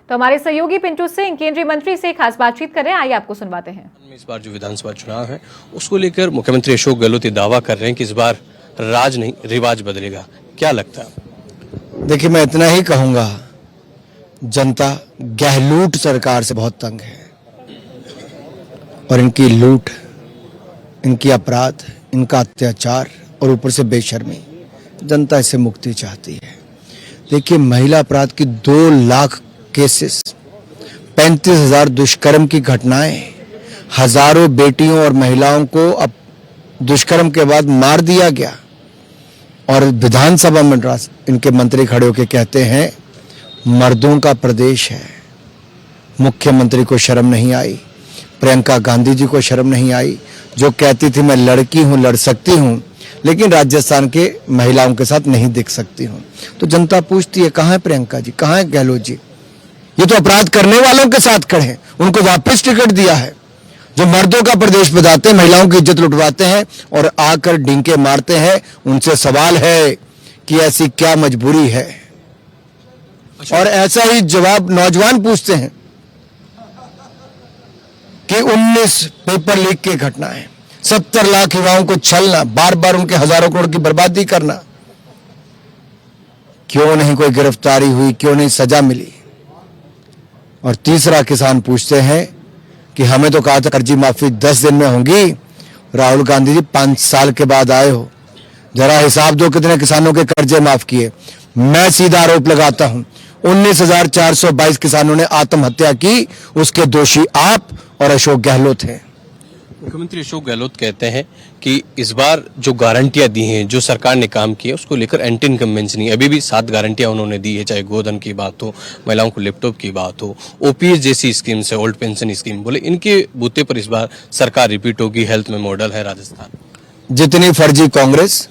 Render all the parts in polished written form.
तो हमारे सहयोगी पिंटू सिंह केंद्रीय मंत्री से खास बातचीत कर रहे हैं, आइए आपको सुनवाते हैं। इस बार जो विधानसभा चुनाव है उसको लेकर मुख्यमंत्री अशोक गहलोत ये दावा कर रहे हैं कि इस बार राज नहीं रिवाज बदलेगा, क्या लगता है? देखिए, मैं इतना ही कहूंगा, जनता गहलोत सरकार से बहुत तंग है और इनकी लूट, इनकी अपराध, इनका अत्याचार और ऊपर से बेशर्मी, जनता इससे मुक्ति चाहती है। देखिए, महिला अपराध की 2 लाख केसेस, 35,000 दुष्कर्म की घटनाएं, हजारों बेटियों और महिलाओं को अब दुष्कर्म के बाद मार दिया गया और विधानसभा में इनके मंत्री खड़े होकर कहते हैं मर्दों का प्रदेश है। मुख्यमंत्री को शर्म नहीं आई, प्रियंका गांधी जी को शर्म नहीं आई, जो कहती थी मैं लड़की हूं, लड़ सकती हूं, लेकिन राजस्थान के महिलाओं के साथ नहीं दिख सकती हूं। तो जनता पूछती है कहां है प्रियंका जी, कहां है गहलोत जी? ये तो अपराध करने वालों के साथ खड़े हैं, उनको वापस टिकट दिया है। जो मर्दों का प्रदेश बताते हैं, महिलाओं की इज्जत लुटवाते हैं और आकर डींके मारते हैं, उनसे सवाल है कि ऐसी क्या मजबूरी है। और ऐसा ही जवाब नौजवान पूछते हैं कि 19 पेपर लीक की घटनाएं, 70 लाख युवाओं को छलना, बार बार उनके हजारों करोड़ की बर्बादी करना, क्यों नहीं कोई गिरफ्तारी हुई, क्यों नहीं सजा मिली? और तीसरा किसान पूछते हैं कि हमें तो कहा था कर्जी माफी 10 दिन में होगी, राहुल गांधी जी 5 साल के बाद आए हो, जरा हिसाब दो कितने किसानों के कर्जे माफ किए। मैं सीधा आरोप लगाता हूं 19,422 किसानों ने आत्महत्या की, उसके दोषी आप और अशोक गहलोत हैं। मुख्यमंत्री अशोक गहलोत कहते हैं कि इस बार जो गारंटियां दी हैं, जो सरकार ने काम किया उसको लेकर एंटी इनकम्बेंसी नहीं, अभी भी 7 गारंटियां उन्होंने दी है, चाहे गोधन की बात हो, महिलाओं को लैपटॉप की बात हो, ओपीएस जैसी स्कीम से, ओल्ड पेंशन स्कीम, बोले इनके बूते पर इस बार सरकार रिपीट होगी। हेल्थ में मॉडल है राजस्थान। जितनी फर्जी कांग्रेस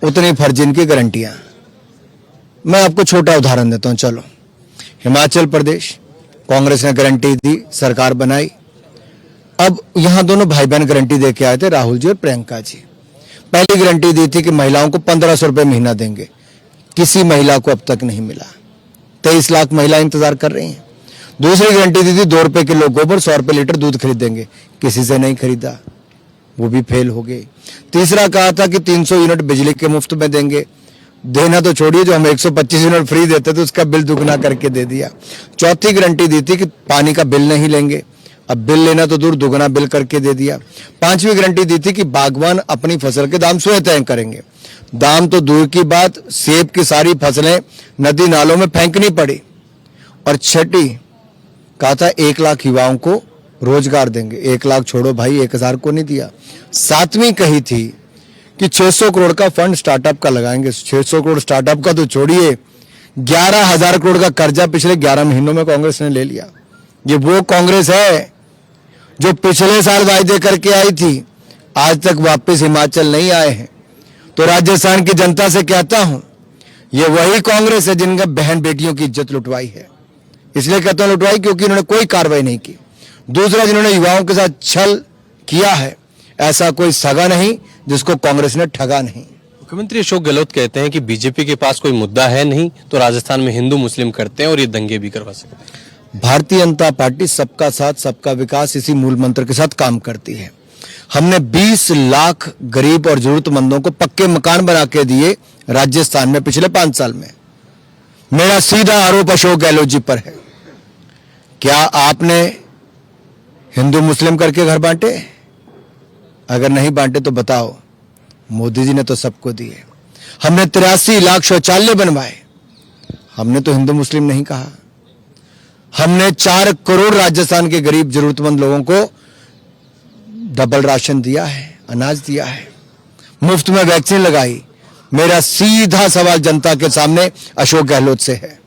उतनी फर्जी इनकी गारंटियां। मैं आपको छोटा उदाहरण देता हूं। चलो, हिमाचल प्रदेश कांग्रेस ने गारंटी दी, सरकार बनाई। अब यहां दोनों भाई बहन गारंटी दे के आए थे, राहुल जी और प्रियंका जी। पहली गारंटी दी थी कि महिलाओं को 1,500 रुपए महीना देंगे, किसी महिला को अब तक नहीं मिला। 23 लाख महिलाएं इंतजार कर रही हैं। दूसरी गारंटी दी थी 2 रुपए किलो गोबर, 100 रुपए लीटर दूध खरीदेंगे, किसी से नहीं खरीदा, वो भी फेल हो गई। तीसरा कहा था कि 300 यूनिट बिजली के मुफ्त में देंगे, देना तो छोड़िए, जो हम 125 यूनिट फ्री देते थे उसका बिल दुगना करके दे दिया। चौथी गारंटी दी थी कि पानी का बिल नहीं लेंगे, अब बिल लेना तो दूर, दुगना बिल करके दे दिया। 5वीं गारंटी दी थी कि बागवान अपनी फसल के दाम स्वयं तय करेंगे। दाम तो दूर की बात, सेब की सारी फसलें नदी नालों में फेंकनी पड़ी। और छठी कहा था 1 लाख युवाओं को रोजगार देंगे। 1 लाख छोड़ो भाई, 1,000 को नहीं दिया। 7वीं कही थी कि 600 करोड़ का फंड स्टार्टअप का लगाएंगे। 600 करोड़ स्टार्टअप का तो छोड़िए, 11,000 करोड़ का कर्जा पिछले 11 महीनों में कांग्रेस ने ले लिया। ये वो कांग्रेस है जो पिछले साल वायदे करके आई थी, आज तक वापस हिमाचल नहीं आए हैं। तो राजस्थान की जनता से कहता हूं, ये वही कांग्रेस है जिनका बहन बेटियों की इज्जत लुटवाई है। इसलिए कहता हूं लुटवाई क्योंकि इन्होंने कोई कार्रवाई नहीं की। दूसरा, जिन्होंने युवाओं के साथ छल किया है, ऐसा कोई सगा नहीं जिसको कांग्रेस ने ठगा नहीं। मुख्यमंत्री अशोक गहलोत कहते हैं कि बीजेपी के पास कोई मुद्दा है नहीं, तो राजस्थान में हिंदू मुस्लिम करते हैं और ये दंगे भी करवा सकते हैं। भारतीय जनता पार्टी सबका साथ सबका विकास इसी मूल मंत्र के साथ काम करती है। हमने 20 लाख गरीब और जरूरतमंदों को पक्के मकान बना के दिए राजस्थान में पिछले 5 साल में। मेरा सीधा आरोप अशोक गहलोत जी पर है। क्या आपने हिंदू मुस्लिम करके घर बांटे? अगर नहीं बांटे तो बताओ। मोदी जी ने तो सबको दिए। हमने 83 लाख शौचालय बनवाए, हमने तो हिंदू मुस्लिम नहीं कहा। हमने 4 करोड़ राजस्थान के गरीब जरूरतमंद लोगों को डबल राशन दिया है, अनाज दिया है, मुफ्त में वैक्सीन लगाई। मेरा सीधा सवाल जनता के सामने अशोक गहलोत से है।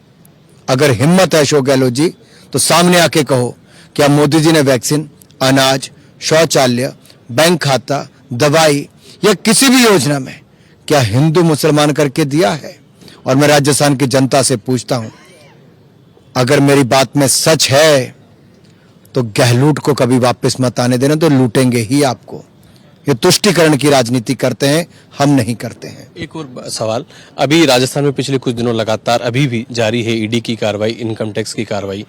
अगर हिम्मत है अशोक गहलोत जी, तो सामने आके कहो, क्या मोदी जी ने वैक्सीन, अनाज, शौचालय, बैंक खाता, दवाई या किसी भी योजना में क्या हिंदू मुसलमान करके दिया है? और मैं राजस्थान की जनता से पूछता हूं, अगर मेरी बात में सच है तो गहलोत को कभी वापस मत आने देना, तो लूटेंगे ही आपको। ये तुष्टिकरण की राजनीति करते हैं, हम नहीं करते हैं। एक और सवाल, अभी राजस्थान में पिछले कुछ दिनों लगातार अभी भी जारी है ईडी की कार्रवाई, इनकम टैक्स की कार्रवाई।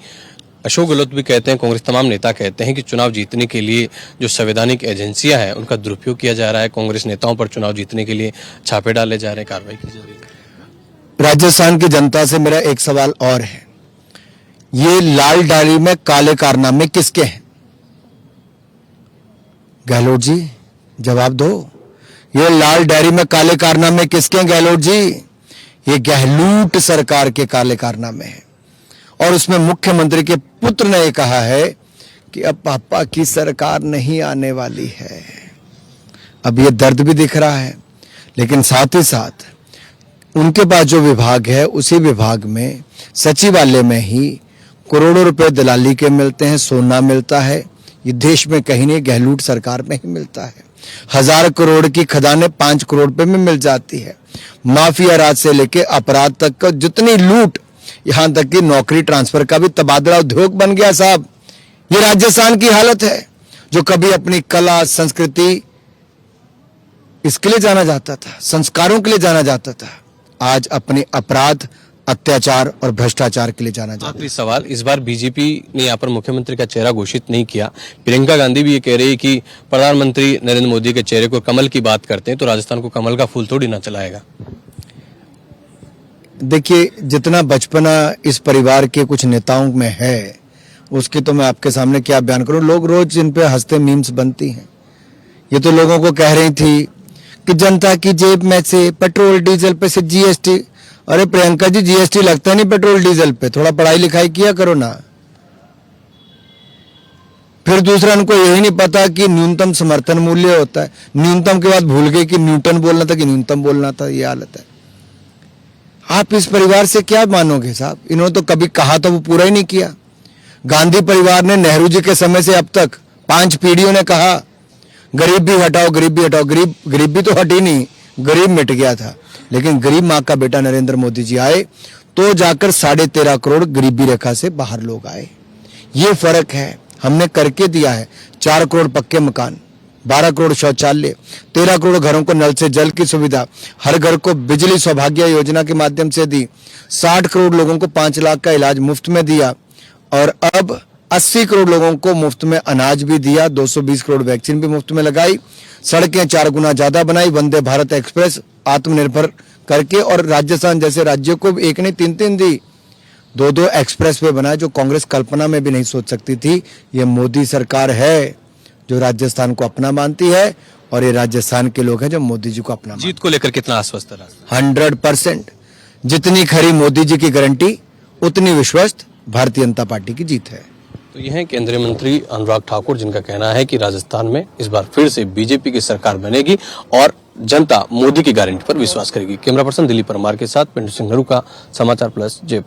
अशोक गहलोत भी कहते हैं, कांग्रेस तमाम नेता कहते हैं कि चुनाव जीतने के लिए जो संवैधानिक एजेंसियां हैं उनका दुरुपयोग किया जा रहा है, कांग्रेस नेताओं पर चुनाव जीतने के लिए छापे डाले जा रहे हैं, कार्रवाई की जा रही है। राजस्थान की जनता से मेरा एक सवाल और है, ये लाल डायरी में काले कारनामे किसके हैं? गहलोत जी जवाब दो। ये लाल डायरी में काले कारनामे किसके हैं गहलोत जी? ये गहलोत सरकार के काले कारनामे हैं। और उसमें मुख्यमंत्री के पुत्र ने कहा है कि अब पापा की सरकार नहीं आने वाली है। अब ये दर्द भी दिख रहा है, लेकिन साथ ही साथ उनके पास जो विभाग है उसी विभाग में सचिवालय में ही करोड़ों रुपए दलाली के मिलते हैं, सोना मिलता है। ये देश में कहीं नहीं, गहलोत सरकार में ही मिलता है। 1000 करोड़ की खदानें 5 करोड़ रुपए में मिल जाती है। माफिया राज से लेके अपराध तक का जितनी लूट, यहां तक कि नौकरी ट्रांसफर का भी तबादला उद्योग बन गया साहब। ये राजस्थान की हालत है, जो कभी अपनी कला संस्कृति इसके लिए जाना जाता था, संस्कारों के लिए जाना जाता था, आज अपने अपराध, अत्याचार और भ्रष्टाचार के लिए जाना जाता है। आखिरी सवाल, इस बार बीजेपी ने यहाँ पर मुख्यमंत्री का चेहरा घोषित नहीं किया। प्रियंका गांधी भी ये कह रही है कि प्रधानमंत्री नरेंद्र मोदी के चेहरे को कमल की बात करते हैं तो राजस्थान को कमल का फूल थोड़ी ना चलाएगा। देखिए, जितना बचपना इस परिवार के कुछ नेताओं में है उसके तो मैं आपके सामने क्या बयान करूं। लोग रोज इन पे हंसते मीम्स बनती हैं। ये तो लोगों को कह रही थी कि जनता की जेब में से पेट्रोल डीजल पे से जीएसटी। अरे प्रियंका जी, जीएसटी लगता नहीं पेट्रोल डीजल पे, थोड़ा पढ़ाई लिखाई किया करो ना। फिर दूसरा, उनको यही नहीं पता कि न्यूनतम समर्थन मूल्य होता है। न्यूनतम के बाद भूल गए कि न्यूटन बोलना था कि न्यूनतम बोलना था। ये हालत है। आप इस परिवार से क्या मानोगे साहब? इन्होंने तो कभी कहा था वो पूरा ही नहीं किया। गांधी परिवार ने नेहरू जी के समय से अब तक 5 पीढ़ियों ने कहा गरीबी हटाओ, गरीबी हटाओ। गरीबी तो हटी नहीं, गरीब मिट गया था। लेकिन गरीब माँ का बेटा नरेंद्र मोदी जी आए तो जाकर 13.5 करोड़ गरीबी रेखा से बाहर लोग आए। ये फर्क है। हमने करके दिया है 4 करोड़ पक्के मकान, 12 करोड़ शौचालय, 13 करोड़ घरों को नल से जल की सुविधा, हर घर को बिजली सौभाग्य योजना के माध्यम से दी, 60 करोड़ लोगों को 5 लाख का इलाज मुफ्त में दिया और अब 80 करोड़ लोगों को मुफ्त में अनाज भी दिया, 220 करोड़ वैक्सीन भी मुफ्त में लगाई, सड़कें 4 गुना ज्यादा बनाई, वंदे भारत एक्सप्रेस आत्मनिर्भर करके, और राजस्थान जैसे राज्यों को एक नहीं 3-3 दी, 2-2 एक्सप्रेस वे बनाए, जो कांग्रेस कल्पना में भी नहीं सोच सकती थी। ये मोदी सरकार है जो राजस्थान को अपना मानती है और ये राजस्थान के लोग हैं जो मोदी जी को अपना जीत को लेकर कितना आश्वस्त है? 100%। जितनी खरी मोदी जी की गारंटी उतनी विश्वस्त भारतीय जनता पार्टी की जीत है। तो यह है केंद्रीय मंत्री अनुराग ठाकुर, जिनका कहना है कि राजस्थान में इस बार फिर से बीजेपी की सरकार बनेगी और जनता मोदी की गारंटी पर विश्वास करेगी। कैमरा पर्सन दिलीप परमार के साथ पिंटू सिंह नरू का समाचार प्लस जयपुर।